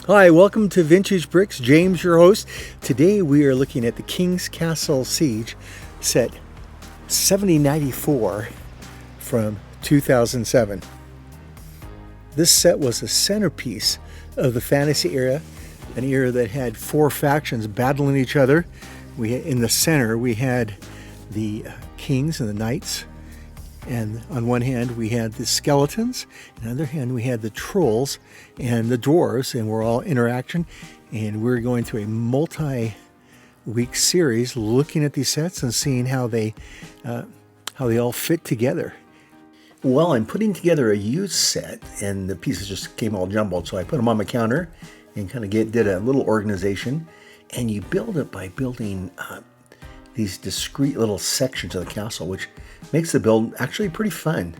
Hi, welcome to Vintage Bricks. James, your host. Today we are looking at the King's Castle Siege set 7094 from 2007. This set was a centerpiece of the fantasy era, an era that had four factions battling each other. In the center we had the kings and the knights, and on one hand we had the skeletons, and on the other hand we had the trolls and the dwarves, and we're all interaction. And we're going through a multi-week series looking at these sets and seeing how they all fit together. Well, I'm putting together a used set, and the pieces just came all jumbled, so I put them on my counter and kind of did a little organization. And you build it by building these discrete little sections of the castle, which makes the build actually pretty fun.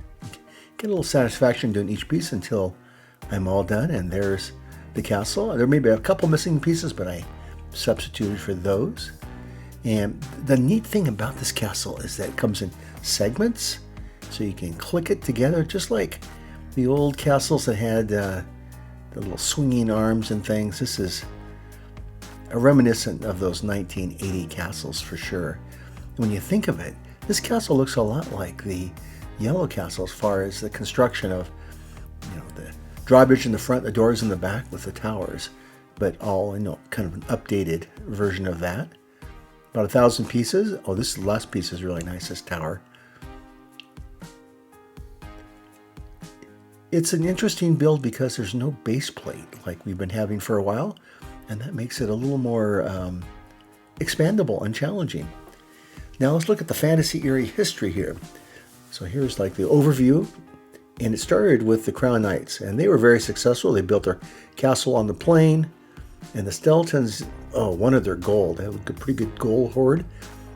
Get a little satisfaction doing each piece until I'm all done, and there's the castle. There may be a couple missing pieces, but I substituted for those. And the neat thing about this castle is that it comes in segments, so you can click it together, just like the old castles that had the little swinging arms and things. This is a reminiscent of those 1980 castles for sure. When you think of it, this castle looks a lot like the yellow castle as far as the construction of, the drawbridge in the front, the doors in the back with the towers, but all kind of an updated version of that. About 1,000 pieces. Oh, this last piece is really nice, this tower. It's an interesting build because there's no base plate like we've been having for a while, and that makes it a little more expandable and challenging. Now let's look at the fantasy era history here. So here's like the overview, and it started with the Crown Knights, and they were very successful. They built their castle on the plain, and the skeletons wanted their gold. They had a pretty good gold hoard,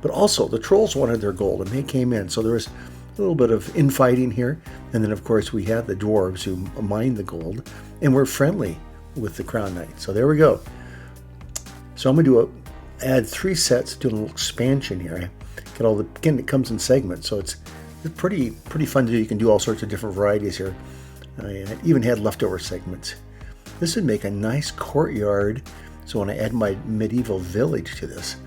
but also the trolls wanted their gold, and they came in. So there was a little bit of infighting here, and then of course we had the dwarves who mined the gold and were friendly with the Crown Knights. So there we go. So I'm going to add 3 sets, do a little expansion here. Again, it comes in segments, so it's pretty fun to do. You can do all sorts of different varieties here. I even had leftover segments. This would make a nice courtyard, so when I add my medieval village to this,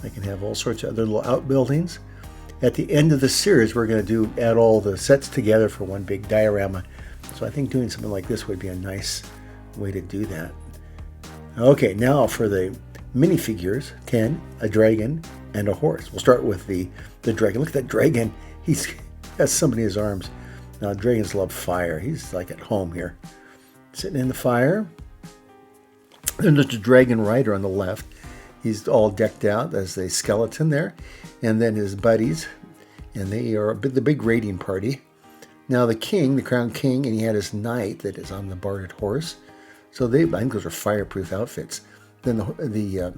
I can have all sorts of other little outbuildings. At the end of the series, we're going to add all the sets together for one big diorama. So I think doing something like this would be a nice way to do that. Okay, now for the minifigures, 10, a dragon, and a horse. We'll start with the dragon. Look at that dragon. He has somebody in his arms. Now, dragons love fire. He's like at home here, sitting in the fire. Then there's the dragon rider on the left. He's all decked out as a skeleton there. And then his buddies, and they are the big raiding party. Now the king, the crown king, and he had his knight that is on the barded horse. So I think those are fireproof outfits. Then the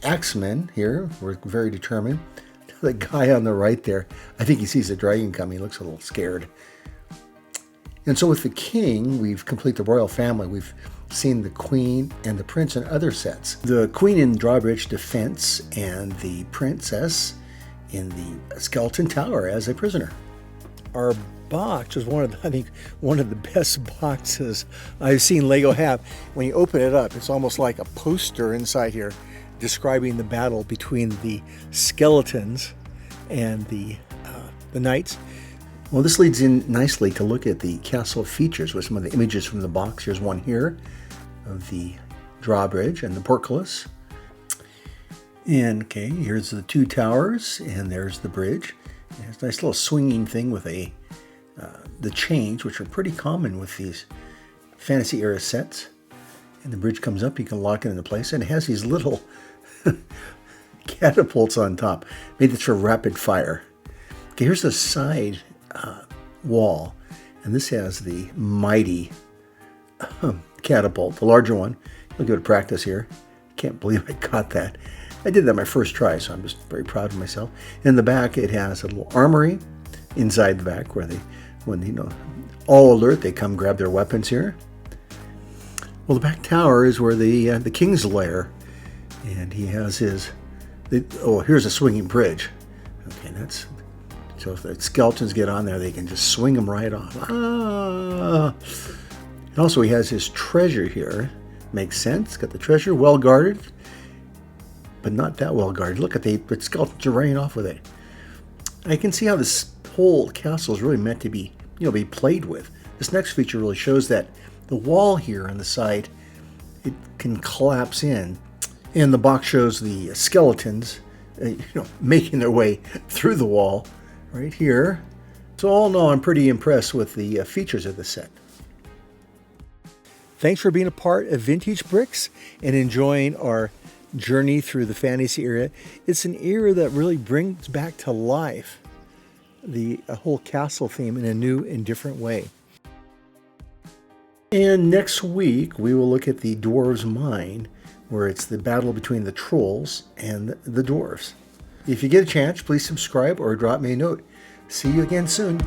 axemen here were very determined. The guy on the right there, I think he sees the dragon coming. He looks a little scared. And so with the king, we've completed the royal family. We've seen the queen and the prince in other sets. The queen in drawbridge defense and the princess in the skeleton tower as a prisoner. Our box is one of the best boxes I've seen Lego have. When you open it up, it's almost like a poster inside here describing the battle between the skeletons and the knights. Well, this leads in nicely to look at the castle features with some of the images from the box. Here's one here of the drawbridge and the portcullis. And okay, here's the 2 towers, and there's the bridge. It's a nice little swinging thing with the chains, which are pretty common with these fantasy era sets. And the bridge comes up, you can lock it into place, and it has these little catapults on top, made this for rapid fire. Okay, here's the side wall, and this has the mighty catapult, the larger one. We'll give it a practice here. Can't believe I got that. I did that my first try, so I'm just very proud of myself. In the back, it has a little armory inside the back where when all alert, they come grab their weapons here. Well, the back tower is where the king's lair, and he has here's a swinging bridge. Okay, so if the skeletons get on there, they can just swing them right off. And also, he has his treasure here, Makes sense. Got the treasure well guarded, but not that well guarded. Look at the skeletons are running off with it. I can see how this whole castle is really meant to be, be played with. This next feature really shows that the wall here on the side, it can collapse in, and the box shows the skeletons, making their way through the wall right here. So all in all, I'm pretty impressed with the features of the set. Thanks for being a part of Vintage Bricks and enjoying our journey through the fantasy era. It's an era that really brings back to life the whole castle theme in a new and different way. And next week, we will look at the Dwarves' Mine, where it's the battle between the trolls and the dwarves. If you get a chance, please subscribe or drop me a note. See you again soon.